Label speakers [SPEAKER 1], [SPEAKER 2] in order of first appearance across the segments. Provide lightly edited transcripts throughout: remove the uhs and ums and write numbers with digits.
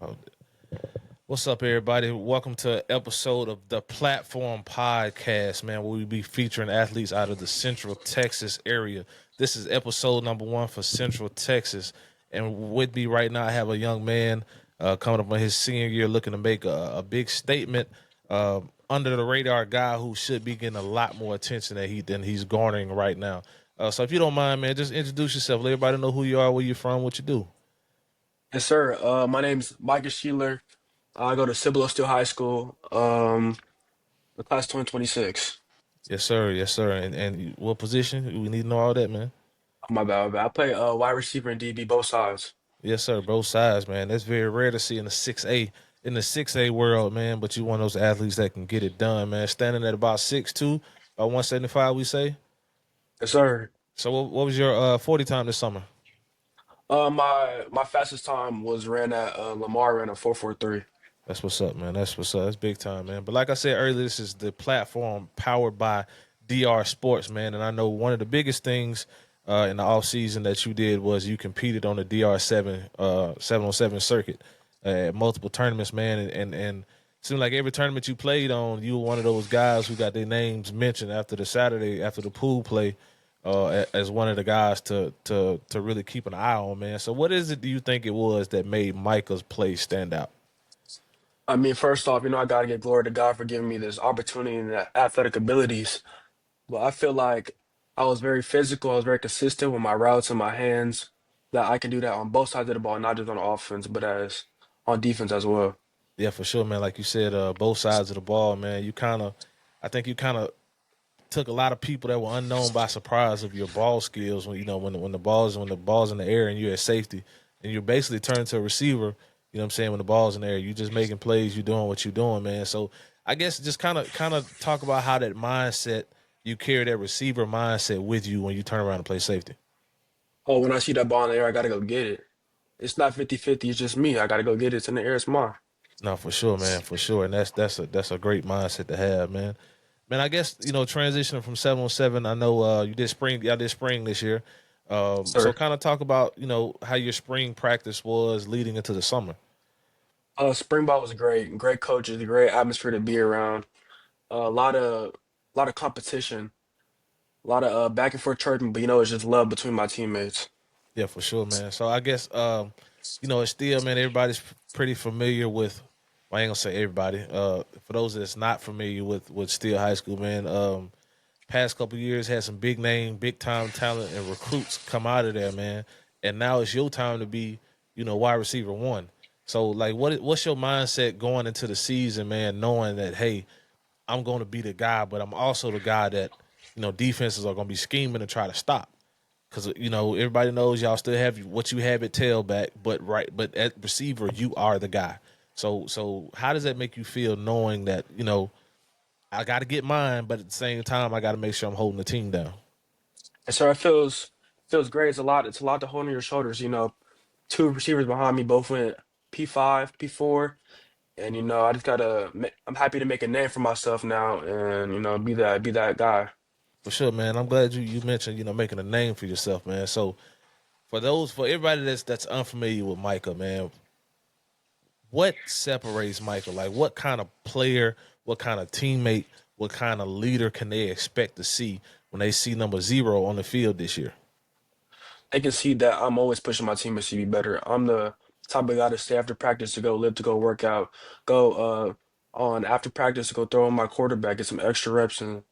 [SPEAKER 1] Oh, what's up, everybody? Welcome to an episode of the Platform Podcast, man, where we be featuring athletes out of the Central Texas area. This is episode number one for Central Texas. And with me right now, I have a young man coming up on his senior year looking to make a big statement. Under the radar guy who should be getting a lot more attention than he's garnering right now. So if you don't mind, man, just introduce yourself. Let everybody know who you are, where you're from, what you do.
[SPEAKER 2] Yes, sir. My name's Micah Sheeler. I go to Sybil Estill High School, the class 2026.
[SPEAKER 1] Yes, sir. Yes, sir. And what position? We need to know all that, man.
[SPEAKER 2] My bad, my bad. I play wide receiver and DB, both sides.
[SPEAKER 1] Yes, sir. Both sides, man. That's very rare to see in the 6A world, man. But you one of those athletes that can get it done, man. Standing at about 6'2", about 175, we say.
[SPEAKER 2] Yes, sir.
[SPEAKER 1] So what was your 40 time this summer?
[SPEAKER 2] My fastest time was ran at Lamar ran a 4.43.
[SPEAKER 1] That's what's up, man. That's what's up. That's big time, man. But like I said earlier, this is the platform powered by DR Sports, man. And I know one of the biggest things in the off season that you did was you competed on the DR 7 on 7 circuit at multiple tournaments, man. And it seemed like every tournament you played on, you were one of those guys who got their names mentioned after the Saturday, after the pool play, as one of the guys to really keep an eye on, man. So what is it do you think it was that made Micah's play stand out?
[SPEAKER 2] I mean, first off, I gotta give glory to God for giving me this opportunity and the athletic abilities. But I feel like I was very physical. I was very consistent with my routes and my hands. That I can do that on both sides of the ball, not just on offense, but as on defense as well.
[SPEAKER 1] Yeah, for sure, man. Like you said, both sides of the ball, man. I think you kind of took a lot of people that were unknown by surprise of your ball skills when when the ball's in the air and you're at safety and you're basically turned to a receiver. You know what I'm saying? When the ball's in the air, you just making plays. You doing what you're doing, man. So I guess just kind of talk about how that mindset you carry that receiver mindset with you when you turn around and play safety.
[SPEAKER 2] Oh, when I see that ball in the air, I gotta go get it. It's not 50-50, it's just me. I gotta go get it. It's in the air, it's mine.
[SPEAKER 1] No, for sure, man, for sure, and that's a great mindset to have, man. Man, I guess transitioning from 7 on 7. I know y'all did spring this year. So
[SPEAKER 2] Sir.
[SPEAKER 1] kind of talk about how your spring practice was leading into the summer.
[SPEAKER 2] Spring ball was great. Great coaches, great atmosphere to be around. A lot of competition, a lot of back and forth chirping, but it's just love between my teammates.
[SPEAKER 1] Yeah, for sure, man. So I guess it's still, man. Everybody's pretty familiar with. Well, I ain't gonna say everybody. For those that's not familiar with Steele High School, man. Past couple years had some big name, big time talent and recruits come out of there, man. And now it's your time to be, wide receiver one. So like what's your mindset going into the season, man, knowing that hey, I'm gonna be the guy, but I'm also the guy that, defenses are gonna be scheming to try to stop. Cause everybody knows y'all still have what you have at tailback, but at receiver, you are the guy. So how does that make you feel knowing that, I got to get mine, but at the same time, I got to make sure I'm holding the team down.
[SPEAKER 2] And so it feels great. It's a lot to hold on your shoulders. Two receivers behind me both went P5, P4, and I just gotta. I'm happy to make a name for myself now, and be that guy.
[SPEAKER 1] For sure, man. I'm glad you mentioned making a name for yourself, man. So for everybody that's unfamiliar with Micah, man, what separates Micah? Like, what kind of player, what kind of teammate, what kind of leader can they expect to see when they see number 0 on the field this year?
[SPEAKER 2] They can see that I'm always pushing my teammates to be better. I'm the type of guy to stay after practice to go live, to go work out, go on after practice to go throw on my quarterback, get some extra reps, and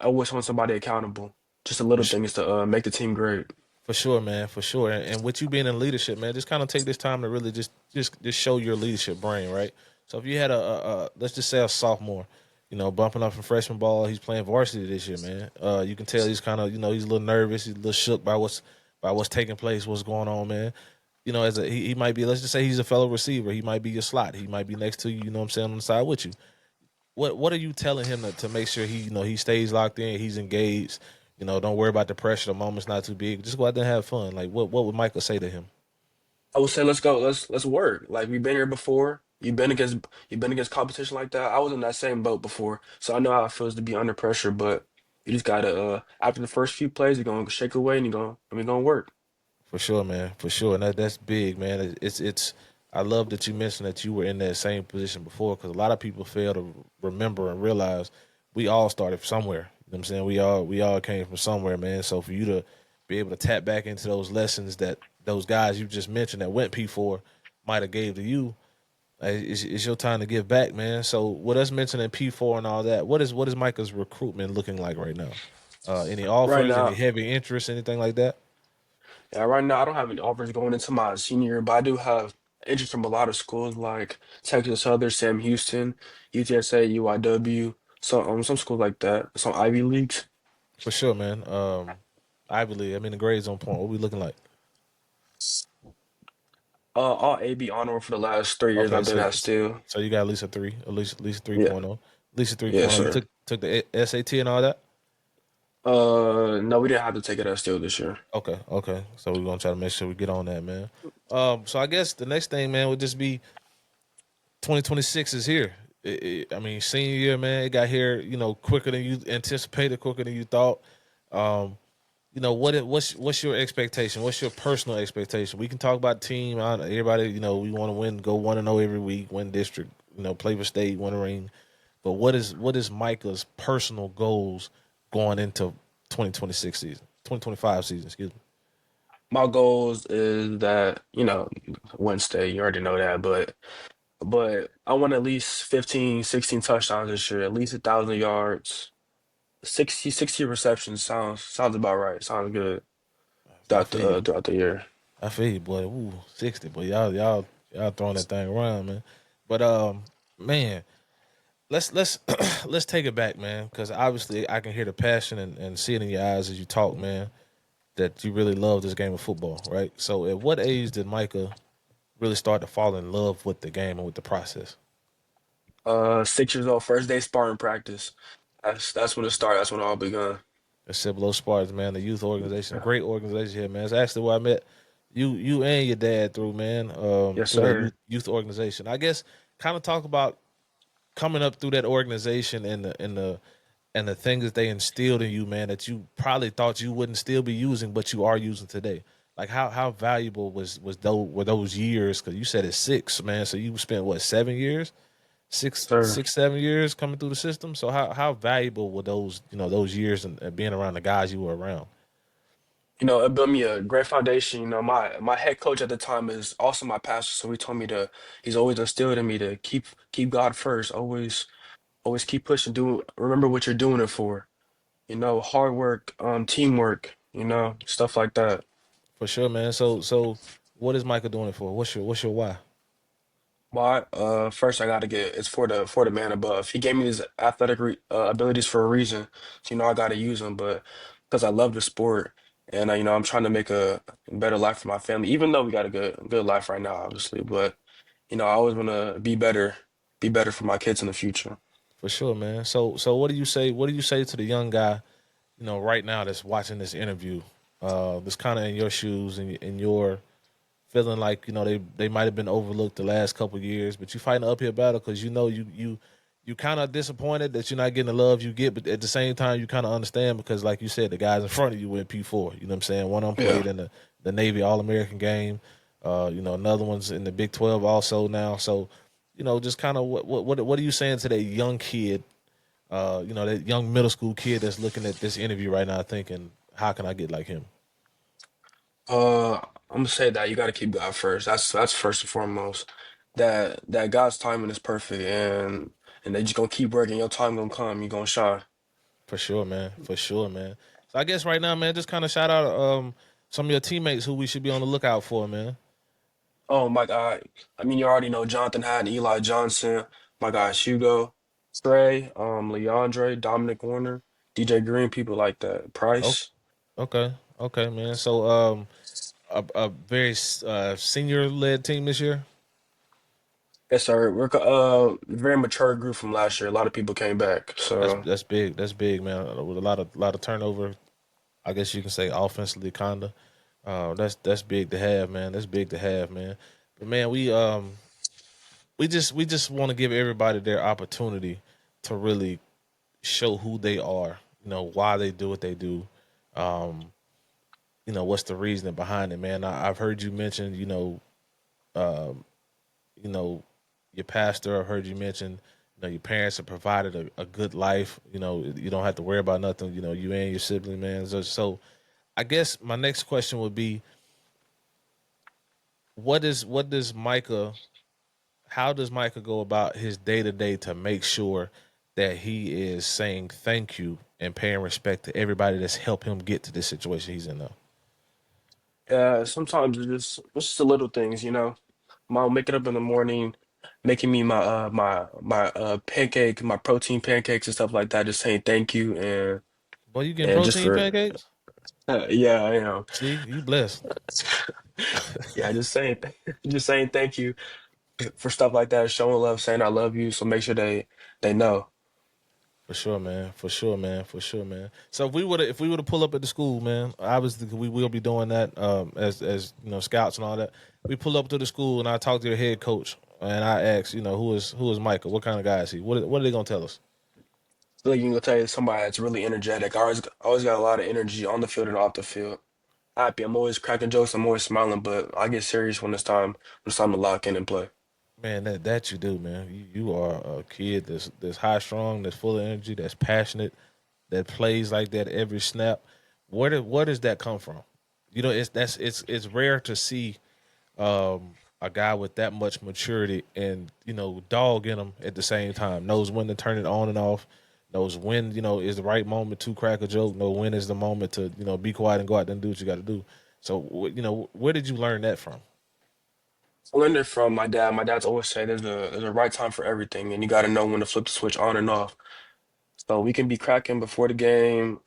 [SPEAKER 2] I always want somebody accountable. Just a
[SPEAKER 1] For,
[SPEAKER 2] little
[SPEAKER 1] sh-
[SPEAKER 2] thing is to make the team great.
[SPEAKER 1] for sure, man. For sure. And with you being in leadership, man, just kind of take this time to really just show your leadership brain, right? So if you had let's just say a sophomore, bumping up from freshman ball, he's playing varsity this year, man. You can tell he's kind of, he's a little nervous, he's a little shook by what's taking place, what's going on, man. He might be, let's just say he's a fellow receiver. He might be your slot. He might be next to you, you know what I'm saying, on the side with you. What are you telling him to make sure he stays locked in, he's engaged, don't worry about the pressure, the moment's not too big. Just go out there and have fun. Like what would Michael say to him?
[SPEAKER 2] I would say let's go, let's work. Like we've been here before. You've been against competition like that. I was in that same boat before, so I know how it feels to be under pressure. But you just gotta after the first few plays, you're gonna shake away and you're gonna work.
[SPEAKER 1] For sure, man. For sure. And that's big, man. It's I love that you mentioned that you were in that same position before, because a lot of people fail to remember and realize we all started somewhere. You know what I'm saying? We all came from somewhere, man. So for you to be able to tap back into those lessons that those guys you just mentioned that went P4 might have gave to you, it's your time to give back, man. So with us mentioning P4 and all that, what is Micah's recruitment looking like right now? Any
[SPEAKER 2] Right
[SPEAKER 1] offers, any
[SPEAKER 2] now,
[SPEAKER 1] heavy interest, anything like that?
[SPEAKER 2] yeah, right now I don't have any offers going into my senior year, but I do have interest from a lot of schools like Texas Southern, Sam Houston, UTSA, UIW, some schools like that, some Ivy leagues.
[SPEAKER 1] For sure, man. I believe. I mean, the grades on point. What we looking like?
[SPEAKER 2] All AB honor for the last 3 years
[SPEAKER 1] Okay,
[SPEAKER 2] I've been
[SPEAKER 1] so
[SPEAKER 2] at still.
[SPEAKER 1] so you got at least a three, at least 3.0,
[SPEAKER 2] Yeah,
[SPEAKER 1] at least a
[SPEAKER 2] yes,
[SPEAKER 1] 3.0. You
[SPEAKER 2] sir.
[SPEAKER 1] took the SAT and all that.
[SPEAKER 2] No, we didn't have to take it at still this year.
[SPEAKER 1] Okay, okay. So we're gonna try to make sure we get on that, man. So I guess the next thing, man, would just be 2026 is here. I mean, senior year, man, it got here, quicker than you anticipated, quicker than you thought. Um, what's your expectation? What's your personal expectation? We can talk about team. Everybody, we want to win, go 1-0 every week, win district, play for state, win a ring. But what is Micah's personal goals going into 2026 season, 2025 season? Excuse me.
[SPEAKER 2] My goals is that, Wednesday, you already know that, but I want at least 15, 16 touchdowns this year, at least 1,000 yards, 60 receptions sounds about right. Sounds good
[SPEAKER 1] I feel you.
[SPEAKER 2] throughout the year.
[SPEAKER 1] I feel you, boy. Ooh, 60, boy. Y'all throwing that thing around, man. But man, let's let's take it back, man, because obviously I can hear the passion and see it in your eyes as you talk, man, that you really love this game of football, right? So at what age did Micah really start to fall in love with the game and with the process?
[SPEAKER 2] 6 years old, first day sparring practice. That's when it started. That's when it all begun.
[SPEAKER 1] The Cibolo Spartans, man, the youth organization, great organization here, man. It's actually where I met you and your dad through, man,
[SPEAKER 2] Yes,
[SPEAKER 1] through that youth
[SPEAKER 2] sir.
[SPEAKER 1] youth organization. I guess kind of talk about coming up through that organization and the things that they instilled in you, man, that you probably thought you wouldn't still be using, but you are using today. Like how valuable was those were those years? Because you said it's 6, man. So you spent what 7 years, six
[SPEAKER 2] Sir.
[SPEAKER 1] six 7 years coming through the system. So how valuable were those years and being around the guys you were around?
[SPEAKER 2] It built me a great foundation. My head coach at the time is also my pastor, so he's always instilled in me to keep God first, always keep pushing, remember what you're doing it for. Hard work, teamwork, stuff like that.
[SPEAKER 1] For sure, man. So what is Micah doing it for? What's your why?
[SPEAKER 2] Why? First I gotta get it's for the man above. He gave me these athletic abilities for a reason. So, I gotta use them, but because I love the sport and I'm trying to make a better life for my family, even though we got a good life right now, obviously. But I always wanna be better for my kids in the future.
[SPEAKER 1] For sure, man. So what do you say? What do you say to the young guy, right now that's watching this interview, that's kind of in your shoes and you're feeling like they might have been overlooked the last couple of years, but you fighting an uphill battle because you kind of disappointed that you're not getting the love you get, but at the same time you kind of understand because like you said, the guys in front of you went P4. You know what I'm saying? One of them
[SPEAKER 2] Yeah.
[SPEAKER 1] played in the Navy All American game. Another one's in the Big 12 also now. So just kind of what are you saying to that young kid? That young middle school kid that's looking at this interview right now, thinking, "How can I get like him?"
[SPEAKER 2] I'm gonna say that you gotta keep God first. That's first and foremost. That God's timing is perfect and they just gonna keep working. Your time gonna come. You gonna shine.
[SPEAKER 1] For sure, man. For sure, man. So I guess right now, man, just kind of shout out some of your teammates who we should be on the lookout for, man.
[SPEAKER 2] Oh my God. I mean, you already know Jonathan Hatton, Eli Johnson, my guy Hugo, Trey, Leandre, Dominic Warner, DJ Green, people like that.
[SPEAKER 1] Oh,
[SPEAKER 2] Price.
[SPEAKER 1] okay, okay, man. So a very senior led team this year.
[SPEAKER 2] Yes, sir. We're very mature group from last year. A lot of people came back.
[SPEAKER 1] That's
[SPEAKER 2] So
[SPEAKER 1] that's big. That's big, man. With a lot of turnover. I guess you can say offensively, kinda. That's big to have, man. That's big to have, man. But man, we just want to give everybody their opportunity to really show who they are. Why they do what they do. Um, what's the reasoning behind it, man. I've heard you mention, you know, your pastor, I heard you mention, your parents have provided a good life. You don't have to worry about nothing. You and your sibling, man. So I guess my next question would be, what does Micah how does Micah go about his day to day to make sure that he is saying thank you and paying respect to everybody that's helped him get to this situation he's in now?
[SPEAKER 2] Sometimes it's just the little things, you know. Mom waking up in the morning, making me my pancake, my protein pancakes and stuff like that, just saying thank you
[SPEAKER 1] Boy, you getting
[SPEAKER 2] and just
[SPEAKER 1] protein
[SPEAKER 2] for
[SPEAKER 1] pancakes?
[SPEAKER 2] yeah, you know.
[SPEAKER 1] See, you blessed.
[SPEAKER 2] Yeah, just saying just saying thank you for stuff like that, showing love, saying I love you, so make sure they know.
[SPEAKER 1] For sure, man. For sure, man. For sure, man. So if we were to pull up at the school, man, obviously we will be doing that as scouts and all that. We pull up to the school and I talk to the head coach and I ask, who is Michael? What kind of guy is he? What are they gonna tell us?
[SPEAKER 2] Like you can go tell you somebody that's really energetic. I always got a lot of energy on the field and off the field. Happy. I'm always cracking jokes. I'm always smiling, but I get serious when it's time to lock in and play.
[SPEAKER 1] Man, that you do, man. You are a kid that's high strong, that's full of energy, that's passionate, that plays like that every snap. Where does that come from? It's rare to see a guy with that much maturity and dog in him at the same time. Knows when to turn it on and off. Knows when is the right moment to crack a joke. Know when is the moment to be quiet and go out there and do what you got to do. So where did you learn that from?
[SPEAKER 2] I learned it from my dad. My dad's always said there's a right time for everything, and you got to know when to flip the switch on and off. So we can be cracking before the game,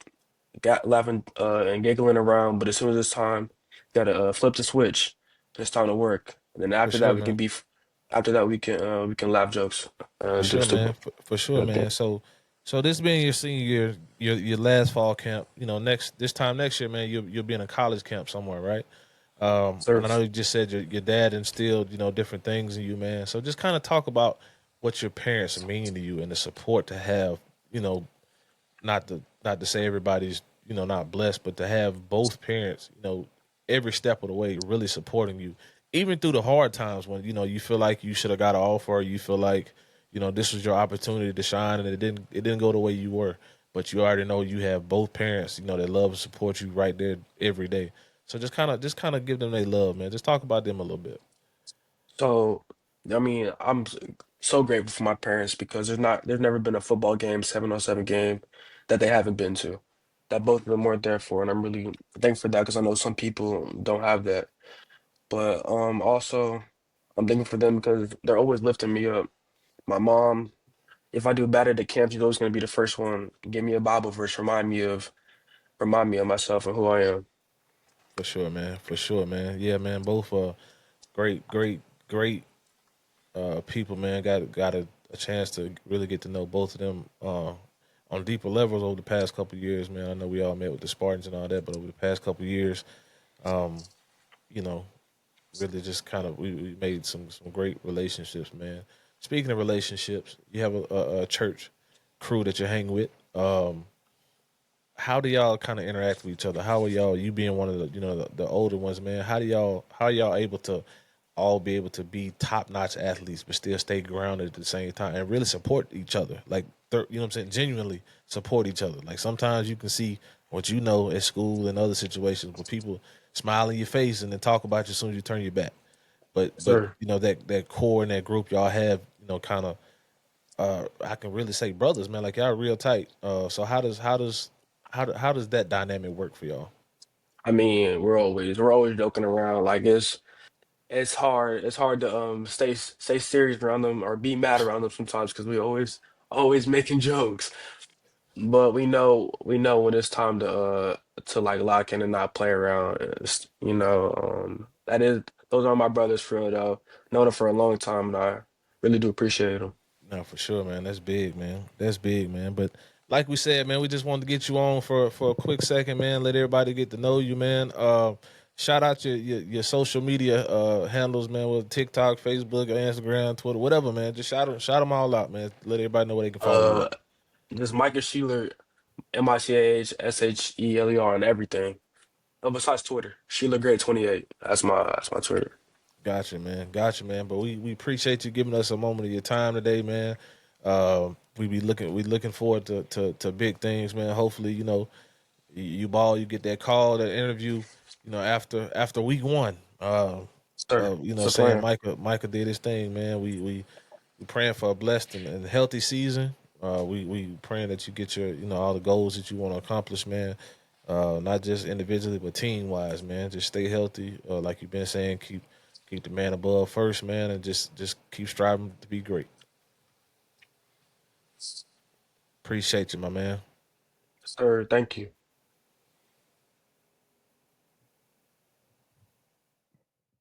[SPEAKER 2] got laughing and giggling around, but as soon as it's time, gotta flip the switch. It's time to work. And then
[SPEAKER 1] For
[SPEAKER 2] after
[SPEAKER 1] sure,
[SPEAKER 2] that, we
[SPEAKER 1] man.
[SPEAKER 2] can be. After that, we can laugh jokes
[SPEAKER 1] For
[SPEAKER 2] and do
[SPEAKER 1] sure, man.
[SPEAKER 2] stupid
[SPEAKER 1] For sure, man.
[SPEAKER 2] things.
[SPEAKER 1] So this being your senior year, your last fall camp. This time next year, man, you'll be in a college camp somewhere, right? And
[SPEAKER 2] Sir.
[SPEAKER 1] I know you just said your dad instilled different things in you, man. So just kind of talk about what your parents mean to you and the support to have. You know, not to say everybody's not blessed, but to have both parents, every step of the way really supporting you, even through the hard times when you feel like you should have got an offer, or you feel like this was your opportunity to shine and it didn't go the way you were, but you already know you have both parents that love and support you right there every day. So just kind of give them their love, man. Just talk about them a little bit.
[SPEAKER 2] So, I mean, so grateful for my parents because there's never been a football game, 7-on-7 game that they haven't been to, that both of them weren't there for, and I'm really thankful for that because I know some people don't have that. But also, I'm thankful for them because they're always lifting me up. My mom, if I do bad at the camp, she's always gonna be the first one, give me a Bible verse, remind me of myself and who I am.
[SPEAKER 1] For sure, man. For sure, man. Yeah, man. Both great, great, great people, man. Got a chance to really get to know both of them on deeper levels over the past couple of years, man. I know we all met with the Spartans and all that, but over the past couple of years, um, you know, really just kind of we made some great relationships, man. Speaking of relationships, you have a church crew that you hang with. How do y'all kind of interact with each other? How are y'all? You being one of the older ones, man. How are y'all able to all be able to be top notch athletes, but still stay grounded at the same time and really support each other? Like, you know what I'm saying? Genuinely support each other. Like sometimes you can see what at school and other situations where people smile in your face and then talk about you as soon as you turn your back. But
[SPEAKER 2] Sir.
[SPEAKER 1] that core and that group y'all have, kind of I can really say brothers, man. Like y'all real tight. So how does that dynamic work for y'all?
[SPEAKER 2] I mean, we're always joking around. Like it's hard to stay serious around them or be mad around them sometimes because we always making jokes. But we know when it's time to like lock in and not play around. That is those are my brothers for real though. Known them for a long time and I really do appreciate them.
[SPEAKER 1] No, for sure, man. That's big, man. That's big, man. But like we said, man, we just wanted to get you on for a quick second, man. Let everybody get to know you, man. Shout out your social media handles, man, with TikTok, Facebook, Instagram, Twitter, whatever, man. Just shout them all out, man. Let everybody know where they can follow you
[SPEAKER 2] Uh,
[SPEAKER 1] at.
[SPEAKER 2] just Micah Sheeler, MICAHSHELER on everything. Oh, besides Twitter, Sheeler Great 28. That's my Twitter.
[SPEAKER 1] Gotcha, man. Gotcha, man. But we appreciate you giving us a moment of your time today, man. We looking forward to big things, man. Hopefully, you ball, you get that call, that interview, after week 1.
[SPEAKER 2] Sir, it's the
[SPEAKER 1] Saying
[SPEAKER 2] plan.
[SPEAKER 1] Micah did his thing, man. We praying for a blessed and healthy season. We praying that you get your all the goals that you want to accomplish, man. Not just individually but team wise, man. Just stay healthy, like you've been saying. Keep the man above first, man, and just keep striving to be great. Appreciate you, my man.
[SPEAKER 2] Sir, thank you.